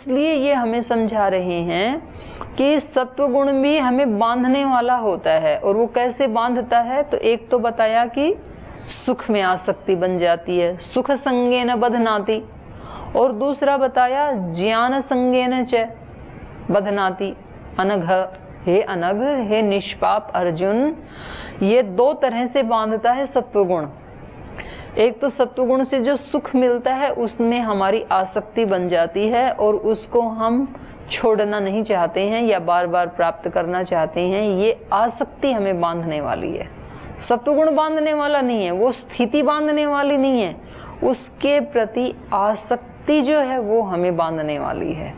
इसलिए ये हमें समझा रहे हैं कि सत्व गुण भी हमें बांधने वाला होता है। और वो कैसे बांधता है, तो एक तो बताया कि सुख में आसक्ति बन जाती है, सुख संगेन बधनाति, और दूसरा बताया ज्ञान संगेन च बधनाति। अनघ, हे अनघ, हे निष्पाप अर्जुन, ये दो तरह से बांधता है सत्वगुण। एक तो सत्वगुण से जो सुख मिलता है उसमें हमारी आसक्ति बन जाती है और उसको हम छोड़ना नहीं चाहते हैं या बार बार प्राप्त करना चाहते हैं। ये आसक्ति हमें बांधने वाली है। सत्वगुण बांधने वाला नहीं है, वो स्थिति बांधने वाली नहीं है, उसके प्रति आसक्ति जो है वो हमें बांधने वाली है।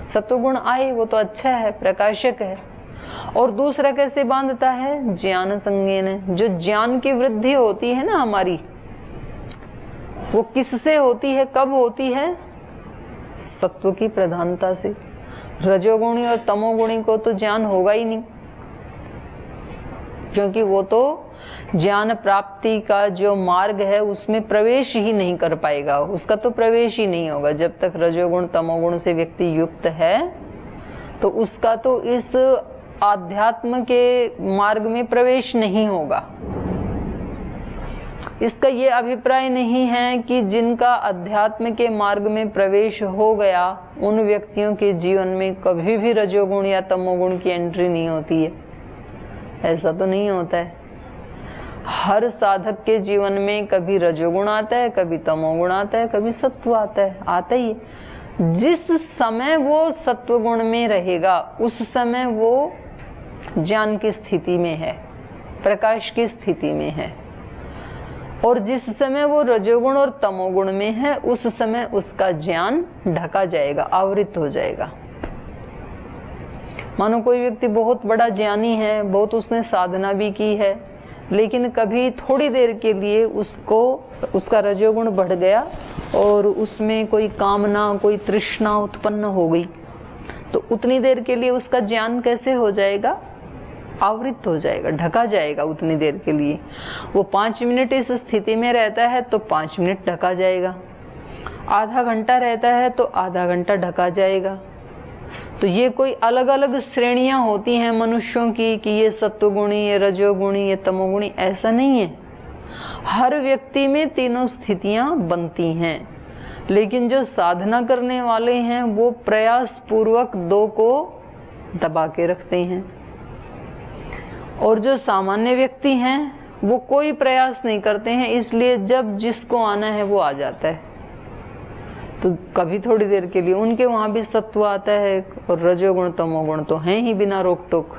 सत्वगुण आए वो तो अच्छा है, प्रकाशक है। और दूसरा कैसे बांधता है, ज्ञान संगेन। जो ज्ञान की वृद्धि होती है ना हमारी, वो किससे होती है, कब होती है, सत्व की प्रधानता से। रजोगुणी और तमोगुणी को तो ज्ञान होगा ही नहीं, क्योंकि वो तो ज्ञान प्राप्ति का जो मार्ग है उसमें प्रवेश ही नहीं कर पाएगा, उसका तो प्रवेश ही नहीं होगा। जब तक रजोगुण तमोगुण से व्यक्ति युक्त है तो उसका तो इस आध्यात्म के मार्ग में प्रवेश नहीं होगा। इसका ये अभिप्राय नहीं है कि जिनका अध्यात्म के मार्ग में प्रवेश हो गया उन व्यक्तियों के जीवन में कभी भी रजोगुण या तमोगुण की एंट्री नहीं होती है। ऐसा तो नहीं होता है। हर साधक के जीवन में कभी रजोगुण आता है, कभी तमोगुण आता है, कभी सत्व आता है, आता ही है। जिस समय वो सत्वगुण में रहेगा उस समय वो ज्ञान की स्थिति में है, प्रकाश की स्थिति में है। और जिस समय वो रजोगुण और तमोगुण में है उस समय उसका ज्ञान ढका जाएगा, आवृत हो जाएगा। मानो कोई व्यक्ति बहुत बड़ा ज्ञानी है, बहुत उसने साधना भी की है, लेकिन कभी थोड़ी देर के लिए उसका रजोगुण बढ़ गया और उसमें कोई कामना, कोई तृष्णा उत्पन्न हो गई, तो उतनी देर के लिए उसका ज्ञान कैसे हो जाएगा, आवृत हो जाएगा, ढका जाएगा। उतनी देर के लिए वो 5 मिनट इस स्थिति में रहता है तो 5 मिनट ढका जाएगा, आधा घंटा रहता है तो आधा घंटा ढका जाएगा। तो ये कोई अलग अलग श्रेणियां होती हैं मनुष्यों की कि ये सत्वगुणी, ये रजोगुणी, ये तमोगुणी, ऐसा नहीं है। हर व्यक्ति में तीनों स्थितियां बनती हैं, लेकिन जो साधना करने वाले हैं वो प्रयास पूर्वक दो को दबा के रखते हैं, और जो सामान्य व्यक्ति हैं वो कोई प्रयास नहीं करते हैं, इसलिए जब जिसको आना है वो आ जाता है। तो कभी थोड़ी देर के लिए उनके वहाँ भी सत्व आता है और रजोगुण तमोगुण तो हैं ही बिना रोक टोक,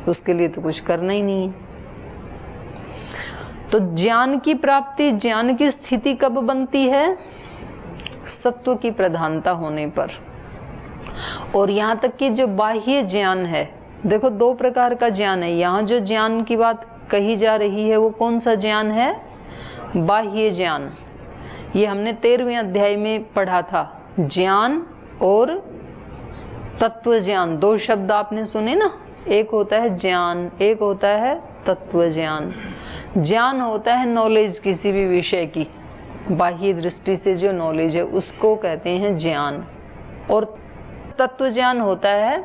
उसके लिए तो कुछ करना ही नहीं है। तो ज्ञान की प्राप्ति, ज्ञान की स्थिति कब बनती है, सत्व की प्रधानता होने पर। और यहाँ तक कि जो बाह्य ज्ञान है, देखो 2 प्रकार का ज्ञान है। यहाँ जो ज्ञान की बात कही जा रही है वो कौन सा ज्ञान है, बाह्य ज्ञान। ये हमने 13वें अध्याय में पढ़ा था। ज्ञान और तत्व ज्ञान, 2 शब्द आपने सुने ना, एक होता है ज्ञान, एक होता है तत्व ज्ञान। ज्ञान होता है नॉलेज किसी भी विषय की, बाह्य दृष्टि से जो नॉलेज है उसको कहते हैं ज्ञान। और तत्व ज्ञान होता है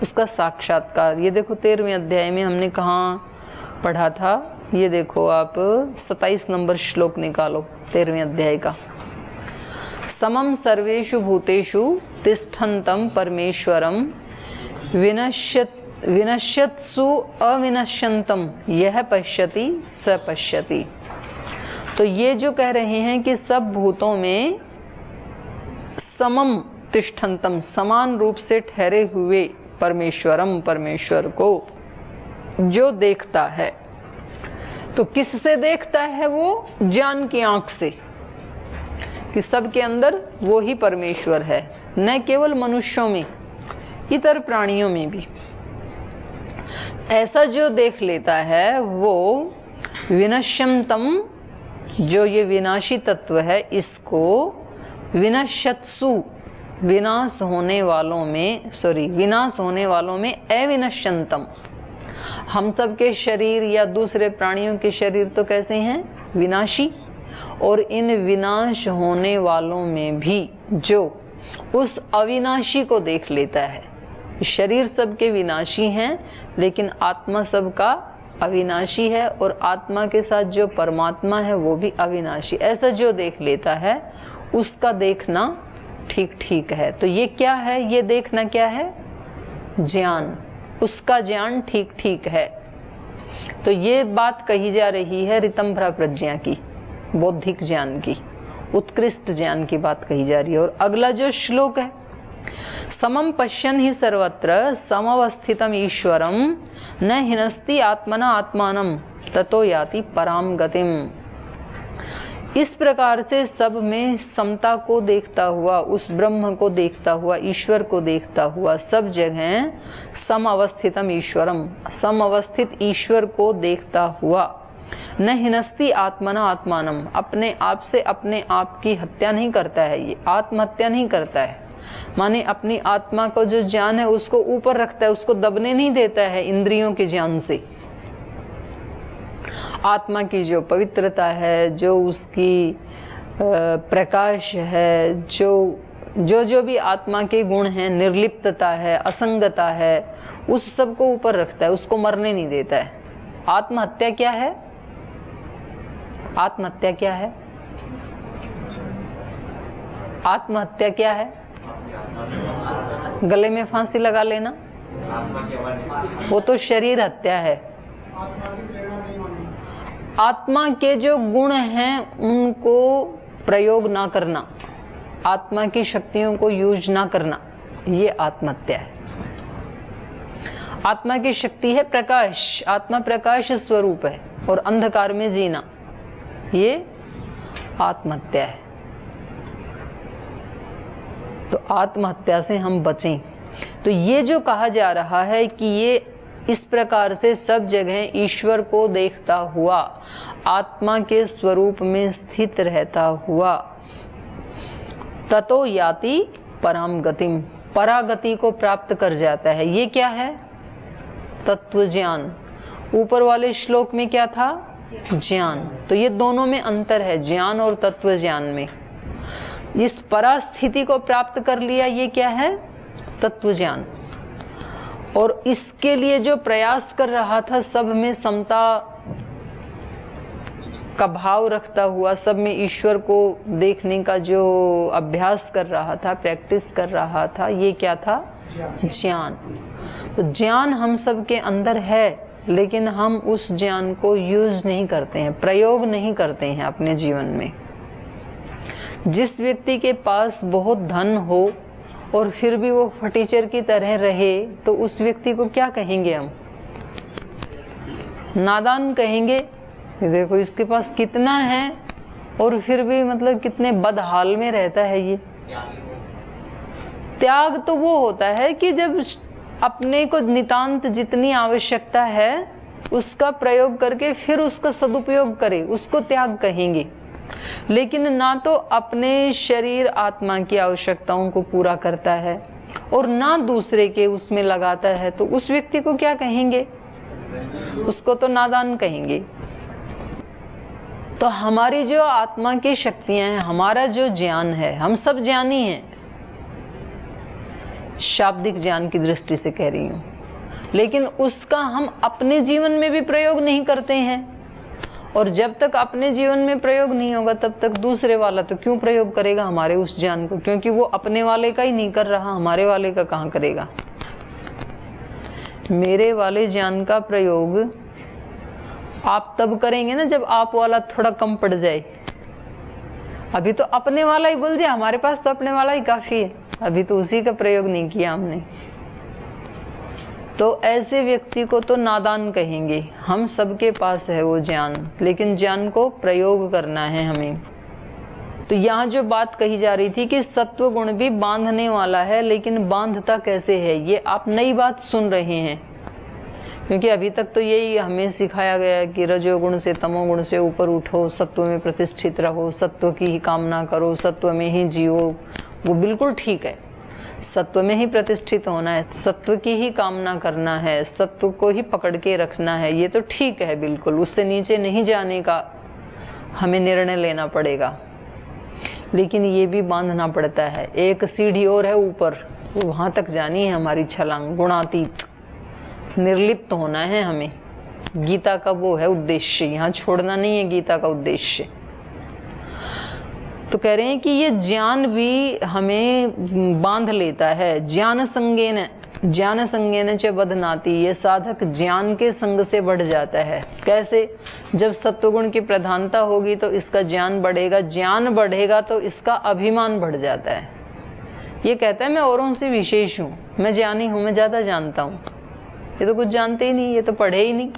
उसका साक्षात्कार। ये देखो 13वें अध्याय में हमने कहाँ पढ़ा था, ये देखो आप 27 नंबर श्लोक निकालो 13वें अध्याय का। समम सर्वेषु भूतेषु तिष्ठन्तं परमेश्वरं विनश्यत्सु अविनश्यन्तं यह पश्यति स पश्यति। तो ये जो कह रहे हैं कि सब भूतों में समम तिष्ठन्तं, समान रूप से ठहरे हुए परमेश्वरम, परमेश्वर को जो देखता है, तो किससे देखता है, वो ज्ञान की आंख से, कि सबके अंदर वो ही परमेश्वर है, न केवल मनुष्यों में, इतर प्राणियों में भी। ऐसा जो देख लेता है वो विनश्यन्तम, जो ये विनाशी तत्व है, इसको विनश्यत्सु, विनाश होने वालों में अविनश्यन्तम। हम सब के शरीर या दूसरे प्राणियों के शरीर तो कैसे हैं, विनाशी, और इन विनाश होने वालों में भी जो उस अविनाशी को देख लेता है। शरीर सबके विनाशी हैं, लेकिन आत्मा सबका अविनाशी है, और आत्मा के साथ जो परमात्मा है वो भी अविनाशी। ऐसा जो देख लेता है उसका देखना ठीक ठीक है। तो ये क्या है? ये देखना क्या है? ज्ञान। उसका ज्ञान ठीक ठीक है। तो ये बात कही जा रही है ऋतंभरा प्रज्ञा की, बौद्धिक ज्ञान की, उत्कृष्ट ज्ञान की बात कही जा रही है। और अगला जो श्लोक है, समम पश्यन् हि सर्वत्र समवस्थितम ईश्वरम न हिनस्ति आत्मना आत्मानम ततो याति पराम गतिम। इस प्रकार से सब में समता को देखता हुआ, उस ब्रह्म को देखता हुआ, ईश्वर को देखता हुआ, सब जगह समअवस्थितम ईश्वरम, समअवस्थित ईश्वर को देखता हुआ, न हिनस्ति आत्मना आत्मानम, अपने आप से अपने आप की हत्या नहीं करता है, ये आत्महत्या नहीं करता है। माने अपनी आत्मा को जो ज्ञान है उसको ऊपर रखता है, उसको दबने नहीं देता है इंद्रियों के ज्ञान से। आत्मा की जो पवित्रता है, जो उसकी प्रकाश है, जो भी आत्मा के गुण हैं, निर्लिप्तता है, असंगता है, उस सब को ऊपर रखता है, उसको मरने नहीं देता है। आत्महत्या क्या है? आत्महत्या क्या है? आत्महत्या क्या है? गले में फांसी लगा लेना, वो तो शरीर हत्या है। आत्मा के जो गुण हैं उनको प्रयोग ना करना, आत्मा की शक्तियों को यूज ना करना, ये आत्महत्या है। आत्मा की शक्ति है प्रकाश, आत्मा प्रकाश स्वरूप है, और अंधकार में जीना, ये आत्महत्या है। तो आत्महत्या से हम बचें। तो ये जो कहा जा रहा है कि ये इस प्रकार से सब जगह ईश्वर को देखता हुआ, आत्मा के स्वरूप में स्थित रहता हुआ, ततो याति पराम गतिम, परागति को प्राप्त कर जाता है। ये क्या है? तत्व ज्ञान। ऊपर वाले श्लोक में क्या था? ज्ञान। तो ये दोनों में अंतर है, ज्ञान और तत्व ज्ञान में। इस परास्थिति को प्राप्त कर लिया, ये क्या है? तत्व ज्ञान। और इसके लिए जो प्रयास कर रहा था, सब में समता का भाव रखता हुआ, सब में ईश्वर को देखने का जो अभ्यास कर रहा था, प्रैक्टिस कर रहा था, ये क्या था? ज्ञान। तो ज्ञान हम सब के अंदर है, लेकिन हम उस ज्ञान को यूज नहीं करते हैं, प्रयोग नहीं करते हैं अपने जीवन में। जिस व्यक्ति के पास बहुत धन हो और फिर भी वो फटीचर की तरह रहे, तो उस व्यक्ति को क्या कहेंगे हम? नादान कहेंगे। देखो इसके पास कितना है और फिर भी मतलब कितने बदहाल में रहता है ये। त्याग तो वो होता है कि जब अपने को नितांत जितनी आवश्यकता है उसका प्रयोग करके फिर उसका सदुपयोग करे, उसको त्याग कहेंगे। लेकिन ना तो अपने शरीर आत्मा की आवश्यकताओं को पूरा करता है और ना दूसरे के उसमें लगाता है, तो उस व्यक्ति को क्या कहेंगे? उसको तो नादान कहेंगे। तो हमारी जो आत्मा की शक्तियां हैं, हमारा जो ज्ञान है, हम सब ज्ञानी हैं, शाब्दिक ज्ञान की दृष्टि से कह रही हूं, लेकिन उसका हम अपने जीवन में भी प्रयोग नहीं करते हैं। और जब तक अपने जीवन में प्रयोग नहीं होगा तब तक दूसरे वाला तो क्यों प्रयोग करेगा हमारे उस ज्ञान को, क्योंकि वो अपने वाले का ही नहीं कर रहा, हमारे वाले का कहाँ करेगा। मेरे वाले ज्ञान का प्रयोग आप तब करेंगे ना जब आप वाला थोड़ा कम पड़ जाए। अभी तो अपने वाला ही बोल जाए, हमारे पास तो अपने वाला ही काफी है, अभी तो उसी का प्रयोग नहीं किया हमने। तो ऐसे व्यक्ति को तो नादान कहेंगे। हम सबके पास है वो ज्ञान, लेकिन ज्ञान को प्रयोग करना है हमें। तो यहाँ जो बात कही जा रही थी कि सत्व गुण भी बांधने वाला है, लेकिन बांधता कैसे है, ये आप नई बात सुन रहे हैं। क्योंकि अभी तक तो यही हमें सिखाया गया है कि रजोगुण से तमोगुण से ऊपर उठो, सत्व में प्रतिष्ठित रहो, सत्व की ही कामना करो, सत्व में ही जियो। वो बिल्कुल ठीक है, सत्व में ही प्रतिष्ठित होना है, सत्व की ही कामना करना है, सत्व को ही पकड़ के रखना है, ये तो ठीक है बिल्कुल। उससे नीचे नहीं जाने का हमें निर्णय लेना पड़ेगा। लेकिन ये भी बांधना पड़ता है। एक सीढ़ी और है ऊपर, वो वहाँ तक जानी है हमारी छलांग, गुणातीत, निर्लिप्त होना है हमें। गीता का वो है उद्देश्य, यहाँ छोड़ना नहीं है गीता का उद्देश्य। तो कह रहे हैं कि ये ज्ञान भी हमें बांध लेता है। ज्ञान संगेन च बध्नाति, ये साधक ज्ञान के संग से बढ़ जाता है। कैसे? जब सत्वगुण की प्रधानता होगी तो इसका ज्ञान बढ़ेगा, ज्ञान बढ़ेगा तो इसका अभिमान बढ़ जाता है। ये कहता है मैं औरों से विशेष हूँ, मैं ज्ञानी हूँ, मैं ज़्यादा जानता हूँ। ये तो कुछ जानते ही नहीं, ये तो पढ़े ही नहीं।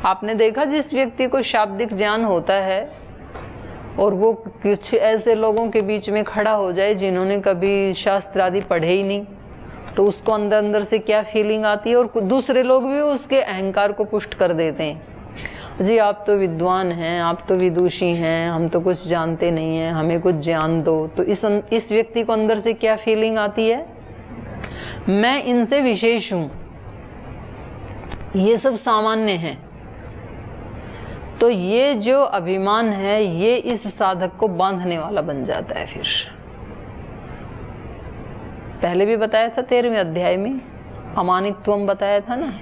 आपने देखा जिस व्यक्ति को शाब्दिक ज्ञान होता है और वो कुछ ऐसे लोगों के बीच में खड़ा हो जाए जिन्होंने कभी शास्त्र आदि पढ़े ही नहीं, तो उसको अंदर अंदर से क्या फीलिंग आती है। और दूसरे लोग भी उसके अहंकार को पुष्ट कर देते हैं, जी आप तो विद्वान हैं, आप तो विदुषी हैं, हम तो कुछ जानते नहीं हैं, हमें कुछ ज्ञान दो। तो इस व्यक्ति को अंदर से क्या फीलिंग आती है? मैं इनसे विशेष हूँ, ये सब सामान्य है। तो ये जो अभिमान है ये इस साधक को बांधने वाला बन जाता है। फिर पहले भी बताया था 13वें अध्याय में, अमानित्वम बताया था ना।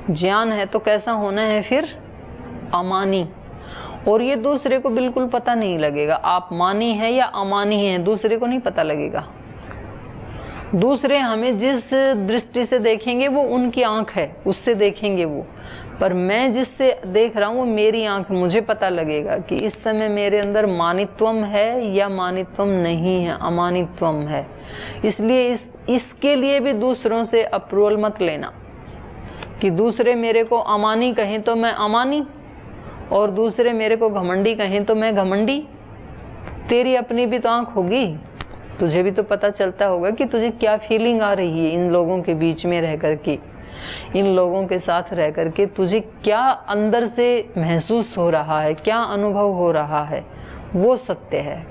ज्ञान है तो कैसा होना है फिर? अमानी। और ये दूसरे को बिल्कुल पता नहीं लगेगा आप मानी है या अमानी है, दूसरे को नहीं पता लगेगा। दूसरे हमें जिस दृष्टि से देखेंगे वो उनकी आंख है, उससे देखेंगे वो। पर मैं जिससे देख रहा हूँ वो मेरी आंख, मुझे पता लगेगा कि इस समय मेरे अंदर मानित्वम है या मानित्वम नहीं है, अमानित्वम है। इसलिए इसके लिए भी दूसरों से अप्रूवल मत लेना कि दूसरे मेरे को अमानी कहें तो मैं अमानी, और दूसरे मेरे को घमंडी कहें तो मैं घमंडी। तेरी अपनी भी तो आंख होगी, तुझे भी तो पता चलता होगा कि तुझे क्या फीलिंग आ रही है इन लोगों के बीच में रह करके, इन लोगों के साथ रह करके तुझे क्या अंदर से महसूस हो रहा है, क्या अनुभव हो रहा है, वो सत्य है।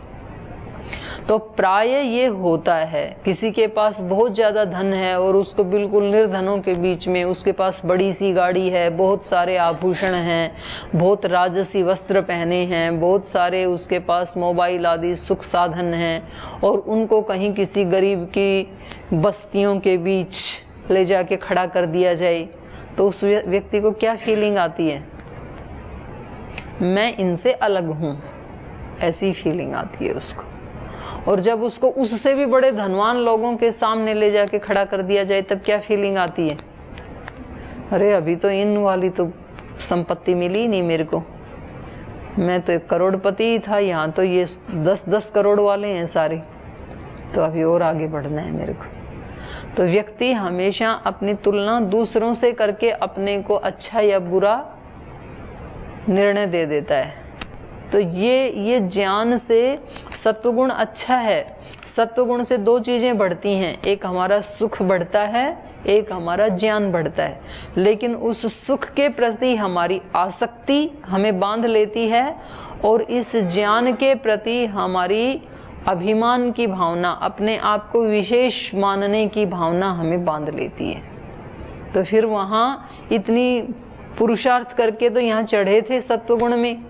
तो प्राय ये होता है, किसी के पास बहुत ज़्यादा धन है और उसको बिल्कुल निर्धनों के बीच में, उसके पास बड़ी सी गाड़ी है, बहुत सारे आभूषण हैं, बहुत राजसी वस्त्र पहने हैं, बहुत सारे उसके पास मोबाइल आदि सुख साधन हैं, और उनको कहीं किसी गरीब की बस्तियों के बीच ले जाके खड़ा कर दिया जाए तो उस व्यक्ति को क्या फीलिंग आती है? मैं इनसे अलग हूँ, ऐसी फीलिंग आती है उसको। और जब उसको उससे भी बड़े धनवान लोगों के सामने ले जाके खड़ा कर दिया जाए तब क्या फीलिंग आती है? अरे अभी तो इन वाली तो संपत्ति मिली नहीं मेरे को, मैं तो एक करोड़पति ही था, यहाँ तो ये 10-10 करोड़ वाले हैं सारे, तो अभी और आगे बढ़ना है मेरे को। तो व्यक्ति हमेशा अपनी तुलना दूसरों से करके अपने को अच्छा या बुरा निर्णय दे देता है। तो ये ज्ञान से सत्वगुण अच्छा है। सत्वगुण से दो चीज़ें बढ़ती हैं, एक हमारा सुख बढ़ता है, एक हमारा ज्ञान बढ़ता है। लेकिन उस सुख के प्रति हमारी आसक्ति हमें बांध लेती है और इस ज्ञान के प्रति हमारी अभिमान की भावना, अपने आप को विशेष मानने की भावना हमें बांध लेती है। तो फिर वहाँ इतनी पुरुषार्थ करके तो यहाँ चढ़े थे सत्वगुण में,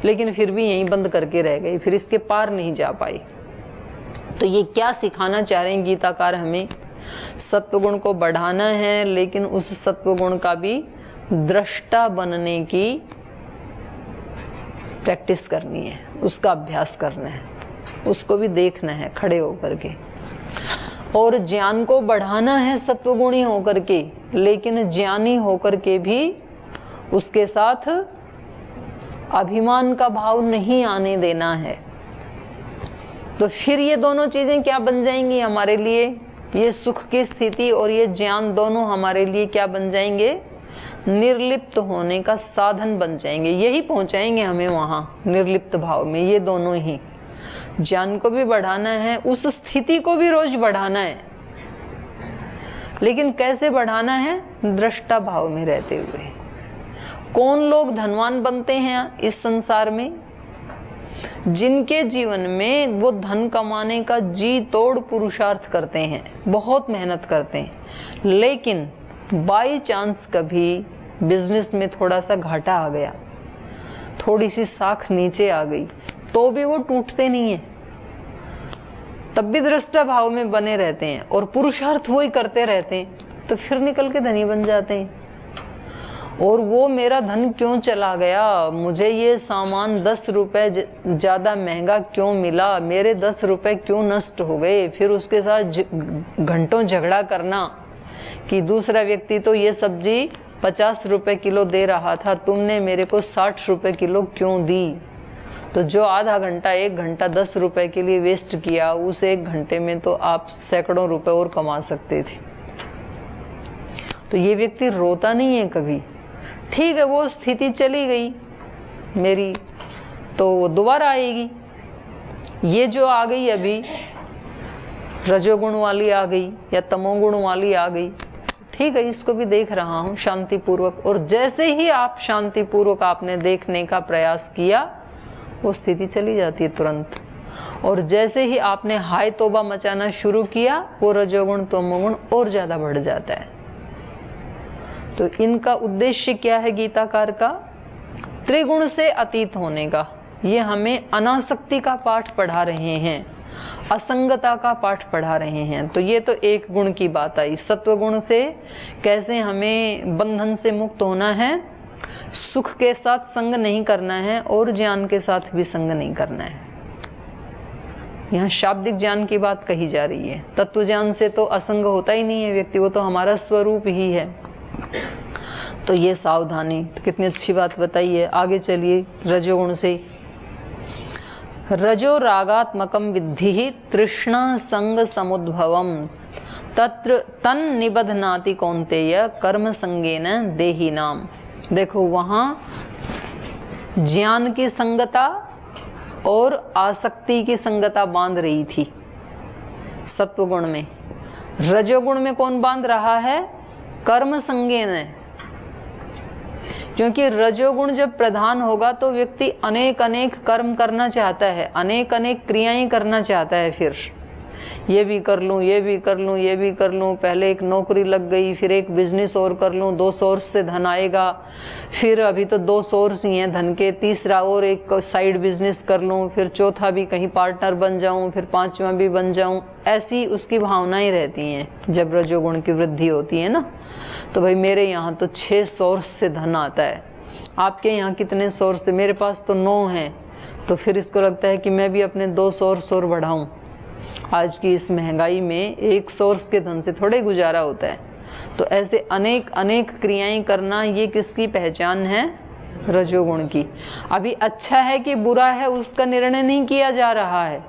लेकिन फिर भी यहीं बंद करके रह गए, फिर इसके पार नहीं जा पाई। तो ये क्या सिखाना चाह रहे हैं गीताकार हमें? सत्वगुण को बढ़ाना है, लेकिन उस सत्वगुण का भी दृष्टा बनने की प्रैक्टिस करनी है, उसका अभ्यास करना है, उसको भी देखना है खड़े होकर के। और ज्ञान को बढ़ाना है सत्वगुणी होकर के, लेकिन ज्ञानी होकर के भी उसके साथ अभिमान का भाव नहीं आने देना है। तो फिर ये दोनों चीजें क्या बन जाएंगी हमारे लिए? ये सुख की स्थिति और ये ज्ञान दोनों हमारे लिए क्या बन जाएंगे? निर्लिप्त होने का साधन बन जाएंगे। यही पहुंचाएंगे हमें वहां, निर्लिप्त भाव में। ये दोनों ही, ज्ञान को भी बढ़ाना है, उस स्थिति को भी रोज बढ़ाना है। लेकिन कैसे बढ़ाना है? दृष्टा भाव में रहते हुए। कौन लोग धनवान बनते हैं इस संसार में? जिनके जीवन में वो धन कमाने का जी तोड़ पुरुषार्थ करते हैं, बहुत मेहनत करते हैं, लेकिन बाई चांस कभी बिजनेस में थोड़ा सा घाटा आ गया, थोड़ी सी साख नीचे आ गई, तो भी वो टूटते नहीं है, तब भी दृष्टा भाव में बने रहते हैं और पुरुषार्थ वो ही करते रहते हैं, तो फिर निकल के धनी बन जाते हैं। और वो मेरा धन क्यों चला गया, मुझे ये सामान 10 रुपए ज़्यादा महंगा क्यों मिला, मेरे 10 रुपए क्यों नष्ट हो गए, फिर उसके साथ घंटों झगड़ा करना कि दूसरा व्यक्ति तो ये सब्जी 50 रुपए किलो दे रहा था, तुमने मेरे को 60 रुपए किलो क्यों दी। तो जो आधा घंटा 1 घंटा 10 रुपए के लिए वेस्ट किया, उस 1 घंटे में तो आप सैकड़ों रुपए और कमा सकते थे। तो ये व्यक्ति रोता नहीं है कभी, ठीक है वो स्थिति चली गई मेरी, तो वो दोबारा आएगी। ये जो आ गई अभी रजोगुण वाली आ गई या तमोगुण वाली आ गई, ठीक है इसको भी देख रहा हूँ शांतिपूर्वक। और जैसे ही आप शांतिपूर्वक आपने देखने का प्रयास किया, वो स्थिति चली जाती है तुरंत। और जैसे ही आपने हाय तौबा मचाना शुरू किया, वो रजोगुण तमोगुण और ज़्यादा बढ़ जाता है। तो इनका उद्देश्य क्या है गीताकार का? त्रिगुण से अतीत होने का। ये हमें अनासक्ति का पाठ पढ़ा रहे हैं, असंगता का पाठ पढ़ा रहे हैं। तो ये तो एक गुण की बात आई, सत्व गुण से कैसे हमें बंधन से मुक्त होना है, सुख के साथ संग नहीं करना है और ज्ञान के साथ भी संग नहीं करना है। यहाँ शाब्दिक ज्ञान की बात कही जा रही है। तत्व ज्ञान से तो असंग होता ही नहीं है व्यक्ति, वो तो हमारा स्वरूप ही है। तो ये सावधानी, तो कितनी अच्छी बात बताई है। आगे चलिए रजोगुण से। रजो रागात्मकम विद्धि तृष्णा संग समुद्भवम तत्र तन निबध्नाति कौन्तेय कर्म संगेन देहि नाम। देखो वहाँ ज्ञान की संगता और आसक्ति की संगता बांध रही थी सत्वगुण में। रजोगुण में कौन बांध रहा है? कर्म संगेन। क्योंकि रजोगुण जब प्रधान होगा तो व्यक्ति अनेक अनेक कर्म करना चाहता है, अनेक अनेक क्रियाएं करना चाहता है। फिर ये भी कर लूँ, ये भी कर लूँ, ये भी कर लूँ, पहले एक नौकरी लग गई, फिर एक बिजनेस और कर लूँ, 2 सोर्स से धन आएगा, फिर अभी तो 2 सोर्स ही हैं धन के, तीसरा और एक साइड बिजनेस कर लूँ, फिर चौथा भी कहीं पार्टनर बन जाऊँ, फिर 5वां भी बन जाऊँ। ऐसी उसकी भावनाएं रहती हैं जब रजोगुण की वृद्धि होती है ना। तो भाई मेरे यहाँ तो 6 सोर्स से धन आता है, आपके यहाँ कितने सोर्स से? मेरे पास तो 9 हैं। तो फिर इसको लगता है कि मैं भी अपने 2 सोर्स और बढ़ाऊँ। आज की इस महंगाई में एक सोर्स के धन से थोड़े गुजारा होता है। तो ऐसे अनेक अनेक क्रियाएं करना, ये किसकी पहचान है? रजोगुण की। अभी अच्छा है कि बुरा है उसका निर्णय नहीं किया जा रहा है,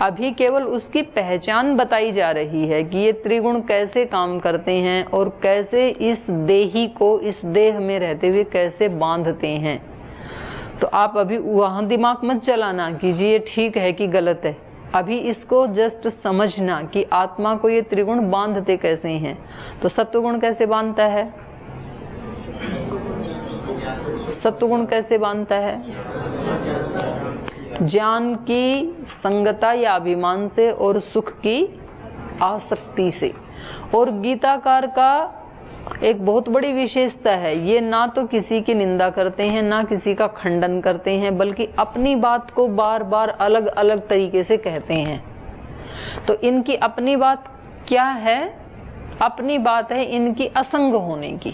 अभी केवल उसकी पहचान बताई जा रही है कि ये त्रिगुण कैसे काम करते हैं और कैसे इस देही को, इस देह में रहते हुए कैसे बांधते हैं। तो आप अभी वहाँ दिमाग मत चलाना कि जी ये ठीक है कि गलत है, अभी इसको जस्ट समझना कि आत्मा को ये त्रिगुण बांधते कैसे हैं। तो सत्वगुण कैसे बांधता है? सत्वगुण कैसे बांधता है? ज्ञान की संगता या अभिमान से और सुख की आसक्ति से। और गीताकार का एक बहुत बड़ी विशेषता है, ये ना तो किसी की निंदा करते हैं, ना किसी का खंडन करते हैं, बल्कि अपनी बात को बार बार अलग अलग तरीके से कहते हैं। तो इनकी अपनी बात क्या है? अपनी बात है इनकी असंग होने की।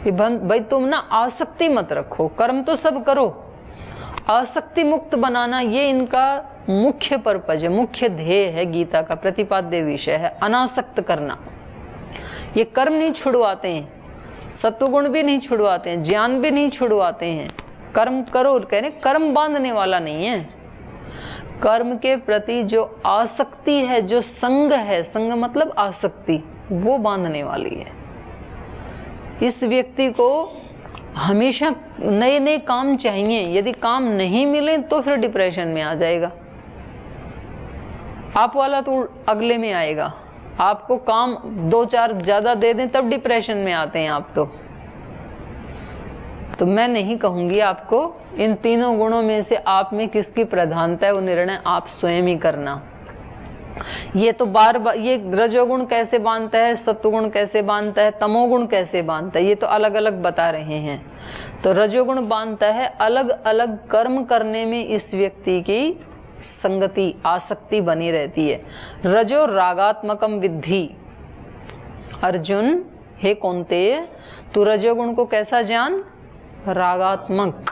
भाई तुम ना आसक्ति मत रखो, कर्म तो सब करो, आसक्ति मुक्त बनाना ये इनका मुख्य पर्पज है, मुख्य ध्येय है। गीता का प्रतिपाद्य विषय है अनासक्त करना। ये कर्म नहीं छुड़वाते हैं, सत्वगुण भी नहीं छुड़वाते हैं, ज्ञान भी नहीं छुड़वाते हैं। कर्म करो कह रहे, कर्म बांधने वाला नहीं है। कर्म के प्रति जो आसक्ति है, जो संग है, संग मतलब आसक्ति, वो बांधने वाली है। इस व्यक्ति को हमेशा नए नए काम चाहिए, यदि काम नहीं मिले तो फिर डिप्रेशन में आ जाएगा। आप वाला तो अगले में आएगा, आपको काम 2-4 ज़्यादा दे दें तब डिप्रेशन में आते हैं आप। तो मैं नहीं कहूँगी आपको इन तीनों गुणों में से आप में किसकी प्रधानता है, वो निर्णय आप स्वयं ही करना। ये तो बार बार ये रजोगुण कैसे बांधता है, सत्वगुण कैसे बांधता है, तमोगुण कैसे बांधता है, ये तो अलग अलग बता रहे हैं। तो रजोगुण बांधता है अलग अलग कर्म करने में इस व्यक्ति की संगति, आसक्ति बनी रहती है। रजो रागात्मकम विद्धि। अर्जुन, हे कौन्तेय, तू रजोगुण को कैसा जान? रागात्मक।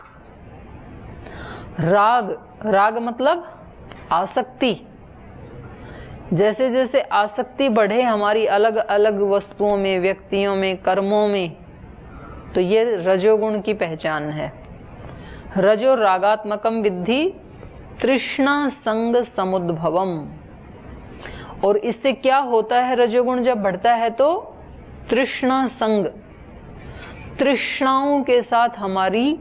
राग, राग मतलब आसक्ति। जैसे जैसे आसक्ति बढ़े हमारी अलग अलग वस्तुओं में, व्यक्तियों में, कर्मों में, तो ये रजोगुण की पहचान है। रजो रागात्मकम विद्धि तृष्णा संग समुद्भवम। और इससे क्या होता है? रजोगुण जब बढ़ता है तो तृष्णा संग, तृष्णाओं के साथ हमारी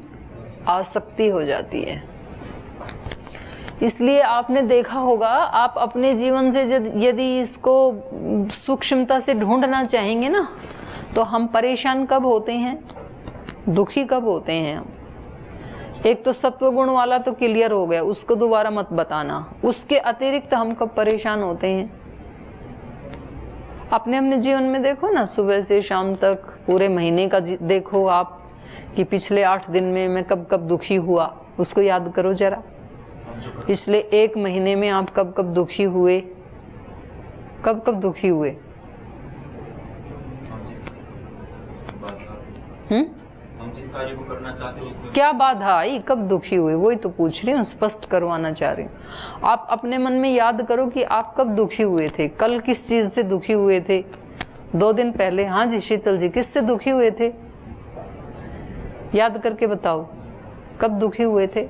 आसक्ति हो जाती है। इसलिए आपने देखा होगा, आप अपने जीवन से यदि इसको सूक्ष्मता से ढूंढना चाहेंगे ना, तो हम परेशान कब होते हैं, दुखी कब होते हैं हम? एक तो सत्वगुण वाला तो क्लियर हो गया, उसको दोबारा मत बताना। उसके अतिरिक्त हम कब परेशान होते हैं? अपने जीवन में देखो ना, सुबह से शाम तक पूरे महीने का देखो आप कि पिछले 8 दिन में मैं कब कब दुखी हुआ, उसको याद करो जरा। पिछले 1 महीने में आप कब कब दुखी हुए, कब कब दुखी हुए? हम जिस कार्य को करना चाहते हैं उसमें क्या बाधा आई, कब दुखी हुए? वही तो पूछ रही हूँ, स्पष्ट करवाना चाह रही हूँ। आप अपने मन में याद करो कि आप कब दुखी हुए थे, कल किस चीज से दुखी हुए थे, 2 दिन पहले। हाँ जी शीतल जी, किससे दुखी हुए थे? याद करके बताओ, कब दुखी हुए थे?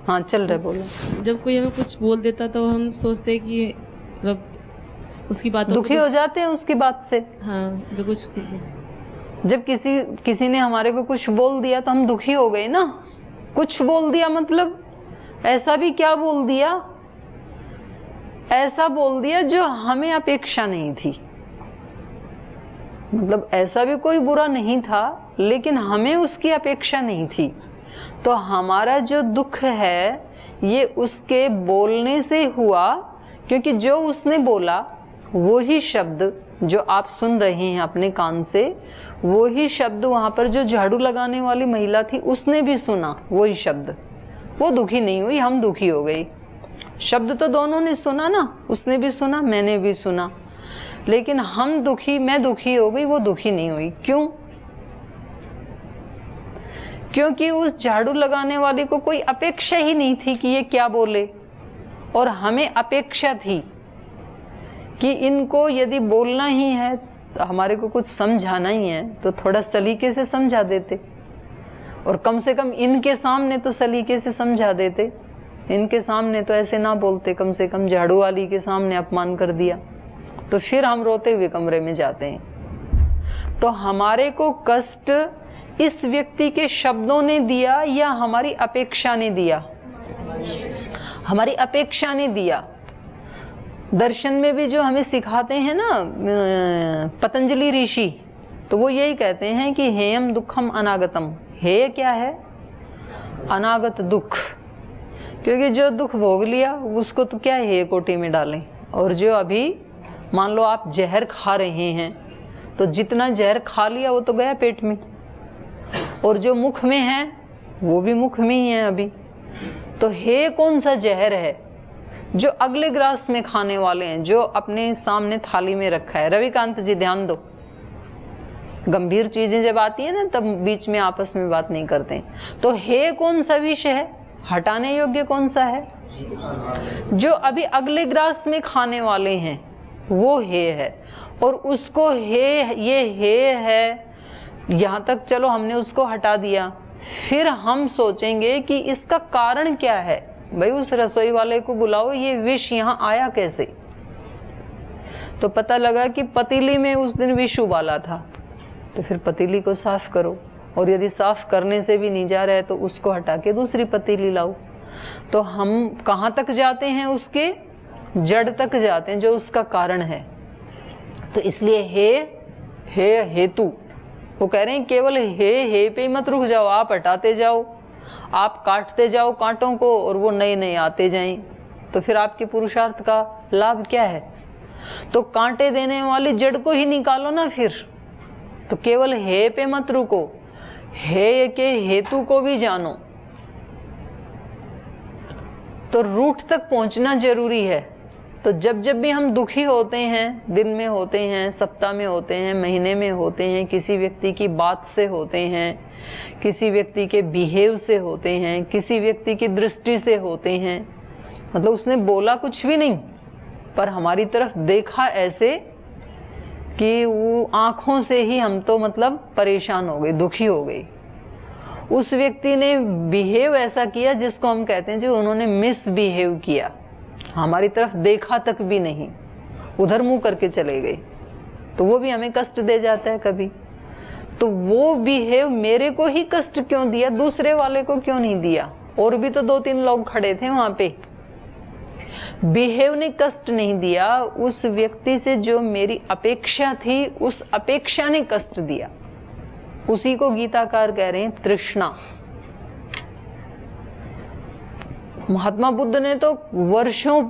हाँ चल रहे, बोलो। जब कोई हमें कुछ बोल देता तो हम सोचते हैं कि मतलब उसकी बातों दुखी हो जाते हैं उसकी बात से। हाँ, जो कुछ जब किसी ने हमारे को कुछ बोल दिया तो हम दुखी हो गए ना। कुछ बोल दिया मतलब ऐसा भी क्या बोल दिया? ऐसा बोल दिया जो हमें अपेक्षा नहीं थी। मतलब ऐसा भी कोई बुरा नहीं था, लेकिन हमें उसकी अपेक्षा नहीं थी। तो हमारा जो दुख है ये उसके बोलने से हुआ, क्योंकि जो उसने बोला वही शब्द जो आप सुन रहे हैं अपने कान से, वही शब्द वहां पर जो झाड़ू लगाने वाली महिला थी उसने भी सुना, वही शब्द। वो दुखी नहीं हुई, हम दुखी हो गए। शब्द तो दोनों ने सुना ना, उसने भी सुना, मैंने भी सुना, लेकिन हम दुखी, मैं दुखी हो गई, वो दुखी नहीं हुई। क्यों? क्योंकि उस झाड़ू लगाने वाली को कोई अपेक्षा ही नहीं थी कि ये क्या बोले, और हमें अपेक्षा थी कि इनको यदि बोलना ही है तो हमारे को कुछ समझाना ही है तो थोड़ा सलीके से समझा देते, और कम से कम इनके सामने तो सलीके से समझा देते। इनके सामने तो ऐसे ना बोलते, कम से कम झाड़ू वाली के सामने अपमान कर दिया तो फिर हम रोते हुए कमरे में जाते हैं। तो हमारे को कष्ट इस व्यक्ति के शब्दों ने दिया या हमारी अपेक्षा ने दिया? हमारी अपेक्षा ने दिया। दर्शन में भी जो हमें सिखाते हैं ना पतंजलि ऋषि, तो वो यही कहते हैं कि हेयम दुखम अनागतम। हेय क्या है? अनागत दुख। क्योंकि जो दुख भोग लिया उसको तो क्या हेय कोटि में डालें। और जो अभी मान लो आप जहर खा रहे हैं, तो जितना जहर खा लिया वो तो गया पेट में, और जो मुख में है वो भी मुख में ही है अभी। तो हे कौन सा जहर है? जो अगले ग्रास में खाने वाले हैं, जो अपने सामने थाली में रखा है। रविकांत जी ध्यान दो, गंभीर चीजें जब आती है ना तब बीच में आपस में बात नहीं करते। तो हे कौन सा विष है? हटाने योग्य कौन सा है? जो अभी अगले ग्रास में खाने वाले हैं वो हे है, और उसको ये हे है यहाँ तक चलो हमने उसको हटा दिया। फिर हम सोचेंगे कि इसका कारण क्या है। भाई उस रसोई वाले को बुलाओ, ये विष यहाँ आया कैसे? तो पता लगा कि पतीली में उस दिन विष उबाला था। तो फिर पतीली को साफ करो, और यदि साफ करने से भी नहीं जा रहा है तो उसको हटा के दूसरी पतीली लाओ। तो हम कहाँ तक जाते हैं? उसके जड़ तक जाते हैं, जो उसका कारण है। तो इसलिए हे हेतु, वो कह रहे हैं केवल हे पे मत रुक जाओ, आप हटाते जाओ। आप काटते जाओ कांटों को और वो नए नए आते जाएं, तो फिर आपके पुरुषार्थ का लाभ क्या है? तो कांटे देने वाली जड़ को ही निकालो ना फिर। तो केवल हे पे मत रुको, हे के हेतु को भी जानो। तो रूट तक पहुंचना जरूरी है। तो जब जब भी हम दुखी होते हैं, दिन में होते हैं, सप्ताह में होते हैं, महीने में होते हैं, किसी व्यक्ति की बात से होते हैं, किसी व्यक्ति के बिहेव से होते हैं, किसी व्यक्ति की दृष्टि से होते हैं, मतलब उसने बोला कुछ भी नहीं पर हमारी तरफ देखा ऐसे कि वो आंखों से ही हम तो मतलब परेशान हो गए, दुखी हो गए। उस व्यक्ति ने बिहेव ऐसा किया जिसको हम कहते हैं जो उन्होंने मिसबिहेव किया, हमारी तरफ देखा तक भी नहीं, उधर मुंह करके चले गए, तो वो भी हमें कष्ट दे जाता है कभी। तो वो बिहेव मेरे को ही कष्ट क्यों दिया, दूसरे वाले को क्यों नहीं दिया? और भी तो 2-3 लोग खड़े थे वहां पे। बिहेव ने कष्ट नहीं दिया, उस व्यक्ति से जो मेरी अपेक्षा थी उस अपेक्षा ने कष्ट दिया। उसी को गीताकार कह रहे हैं तृष्णा। महात्मा बुद्ध ने तो वर्षों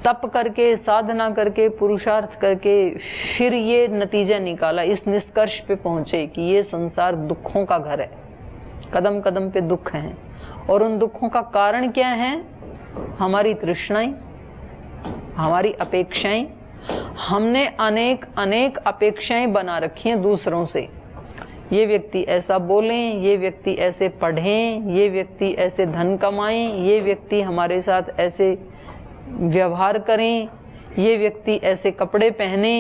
तप करके, साधना करके, पुरुषार्थ करके फिर ये नतीजा निकाला, इस निष्कर्ष पे पहुंचे कि ये संसार दुखों का घर है, कदम कदम पे दुख हैं। और उन दुखों का कारण क्या है? हमारी तृष्णाएं, हमारी अपेक्षाएं। हमने अनेक अनेक अपेक्षाएं बना रखी हैं दूसरों से। ये व्यक्ति ऐसा बोलें, ये व्यक्ति ऐसे पढ़ें, ये व्यक्ति ऐसे धन कमाएं, ये व्यक्ति हमारे साथ ऐसे व्यवहार करें, ये व्यक्ति ऐसे कपड़े पहने,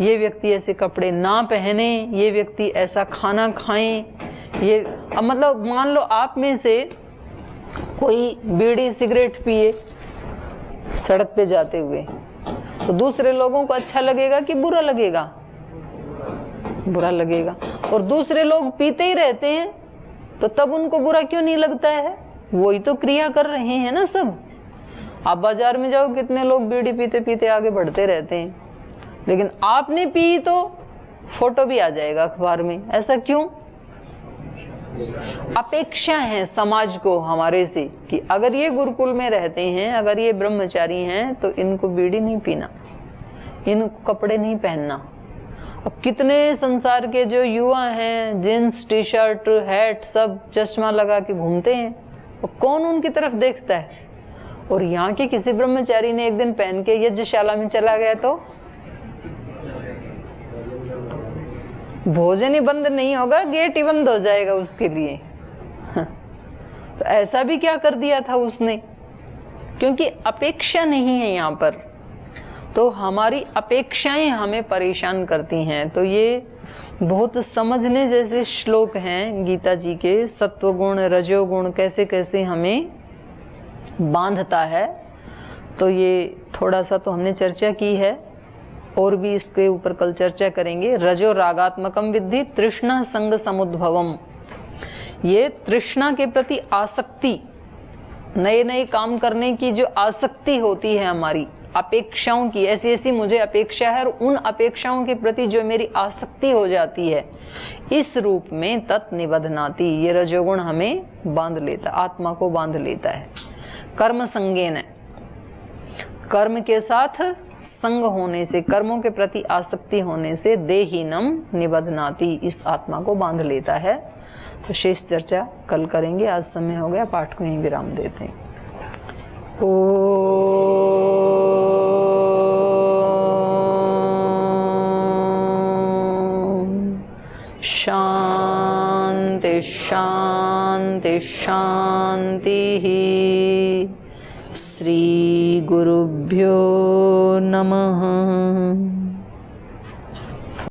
ये व्यक्ति ऐसे कपड़े ना पहने, ये व्यक्ति ऐसा खाना खाएं। ये अब मतलब मान लो आप में से कोई बीड़ी सिगरेट पिए सड़क पे जाते हुए, तो दूसरे लोगों को अच्छा लगेगा कि बुरा लगेगा? बुरा लगेगा। और दूसरे लोग पीते ही रहते हैं तो तब उनको बुरा क्यों नहीं लगता है? वही तो क्रिया कर रहे हैं ना सब। आप बाजार में जाओ, कितने लोग बीड़ी पीते पीते आगे बढ़ते रहते हैं, लेकिन आपने पी तो फोटो भी आ जाएगा अखबार में। ऐसा क्यों? अपेक्षा है समाज को हमारे से कि अगर ये गुरुकुल में रहते हैं, अगर ये ब्रह्मचारी हैं, तो इनको बीड़ी नहीं पीना, इनको कपड़े नहीं पहनना। अब कितने संसार के जो युवा हैं जीन्स टी शर्ट हैट सब चश्मा लगा के घूमते हैं, और कौन उनकी तरफ देखता है? और यहाँ के किसी ब्रह्मचारी ने एक दिन पहन के यज्ञशाला में चला गया तो भोजन ही बंद नहीं होगा, गेट ही बंद हो जाएगा उसके लिए। तो ऐसा भी क्या कर दिया था उसने? क्योंकि अपेक्षा नहीं है यहाँ पर, तो हमारी अपेक्षाएं हमें परेशान करती हैं। तो ये बहुत समझने जैसे श्लोक हैं गीता जी के। सत्वगुण रजोगुण कैसे कैसे हमें बांधता है, तो ये थोड़ा सा तो हमने चर्चा की है, और भी इसके ऊपर कल चर्चा करेंगे। रजो रागात्मकम विद्धि तृष्णा संग समुद्भवम। ये तृष्णा के प्रति आसक्ति, नए नए काम करने की जो आसक्ति होती है हमारी, अपेक्षाओं की, ऐसी ऐसी मुझे अपेक्षा है, और उन अपेक्षाओं के प्रति जो मेरी आसक्ति हो जाती है, इस रूप में तत् निबध्नाति। ये रजोगुण हमें बांध लेता, आत्मा को बांध लेता है। कर्म संगेन, कर्म के साथ संग होने से, कर्मों के प्रति आसक्ति होने से देहीनम निबध्नाति, इस आत्मा को बांध लेता है। तो शेष चर्चा कल करेंगे। आज समय हो गया, पाठ को यहीं विराम देते हैं। शांति शांति शांति। श्री गुरुभ्यो नमः।